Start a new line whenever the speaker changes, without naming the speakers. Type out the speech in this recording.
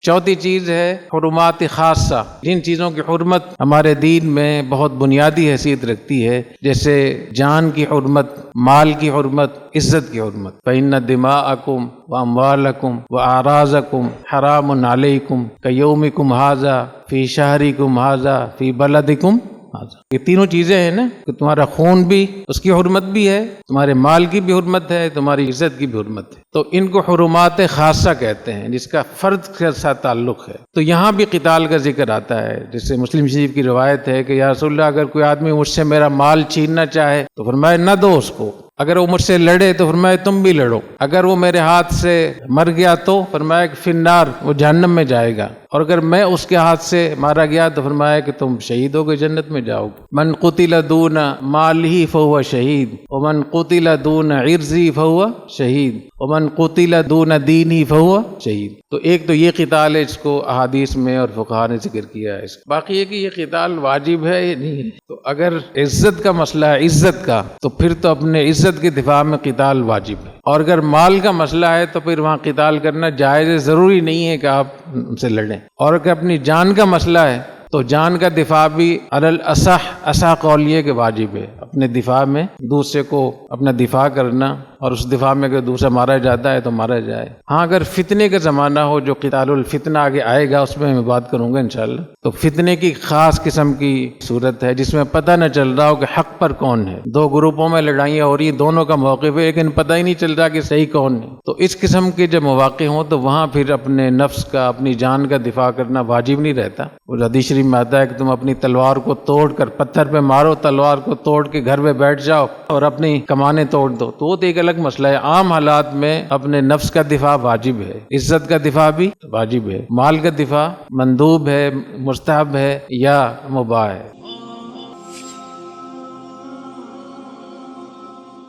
چوتھی چیز ہے حرمات خاصہ، جن چیزوں کی حرمت ہمارے دین میں بہت بنیادی حیثیت رکھتی ہے، جیسے جان کی حرمت، مال کی حرمت، عزت کی حرمت۔ فإن دماءکم واموالکم واعراضکم حرام علیکم کیومکم ھذا فی شہرکم ھذا فی بلدکم ھذا۔ یہ تینوں چیزیں ہیں نا کہ تمہارا خون بھی اس کی حرمت بھی ہے، تمہارے مال کی بھی حرمت ہے، تمہاری عزت کی بھی حرمت ہے، تو ان کو حرمات خاصہ کہتے ہیں، جس کا فرد کے ساتھ تعلق ہے۔ تو یہاں بھی قتال کا ذکر آتا ہے، جس سے مسلم شریف کی روایت ہے کہ یا رسول اللہ، اگر کوئی آدمی مجھ سے میرا مال چھیننا چاہے تو فرمایا نہ دو اس کو، اگر وہ مجھ سے لڑے تو فرمایا تم بھی لڑو، اگر وہ میرے ہاتھ سے مر گیا تو فرمایا کہ فی النار، وہ جہنم میں جائے گا، اور اگر میں اس کے ہاتھ سے مارا گیا تو فرمایا کہ تم شہید ہو گئے، جنت میں جاؤ گے۔ من قتل دون مالہ فہو شہید ومن قتل دون عرضہ فہو شہید ومن قتل دون دینہ فہو شہید۔ تو ایک تو یہ قتال ہے، اس کو احادیث میں اور فقہاء نے ذکر کیا ہے۔ باقی یہ کہ یہ قتال واجب ہے یا نہیں ہے، تو اگر عزت کا مسئلہ ہے، عزت کا، تو پھر تو اپنے عزت کے دفاع میں قتال واجب ہے، اور اگر مال کا مسئلہ ہے تو پھر وہاں قتال کرنا جائز ہے، ضروری نہیں ہے کہ آپ ان سے لڑیں۔ اور اگر اپنی جان کا مسئلہ ہے تو جان کا دفاع بھی علی الاصح، اصح قول یہ کہ واجب ہے، اپنے دفاع میں دوسرے کو اپنا دفاع کرنا، اور اس دفاع میں اگر دوسرا مارا جاتا ہے تو مارا جائے۔ ہاں اگر فتنے کا زمانہ ہو، جو قتال الفتنہ آگے آئے گا، اس میں میں بات کروں گا انشاءاللہ، تو فتنے کی خاص قسم کی صورت ہے جس میں پتہ نہ چل رہا ہو کہ حق پر کون ہے، دو گروپوں میں لڑائیاں ہو رہی ہیں، دونوں کا موقف ہے لیکن پتہ ہی نہیں چل رہا کہ صحیح کون ہے، تو اس قسم کے جب مواقع ہوں تو وہاں پھر اپنے نفس کا، اپنی جان کا دفاع کرنا واجب نہیں رہتا۔ اور حدیث شریف میں آتا ہے کہ تم اپنی تلوار کو توڑ کر، پتھر پہ مارو، تلوار کو توڑ کے گھر میں بیٹھ جاؤ اور اپنی کمانیں توڑ دو، تو وہ تو ایک الگ مسئلہ ہے۔ عام حالات میں اپنے نفس کا دفاع واجب ہے، عزت کا دفاع بھی واجب ہے، مال کا دفاع مندوب ہے، مستحب ہے یا مباح ہے۔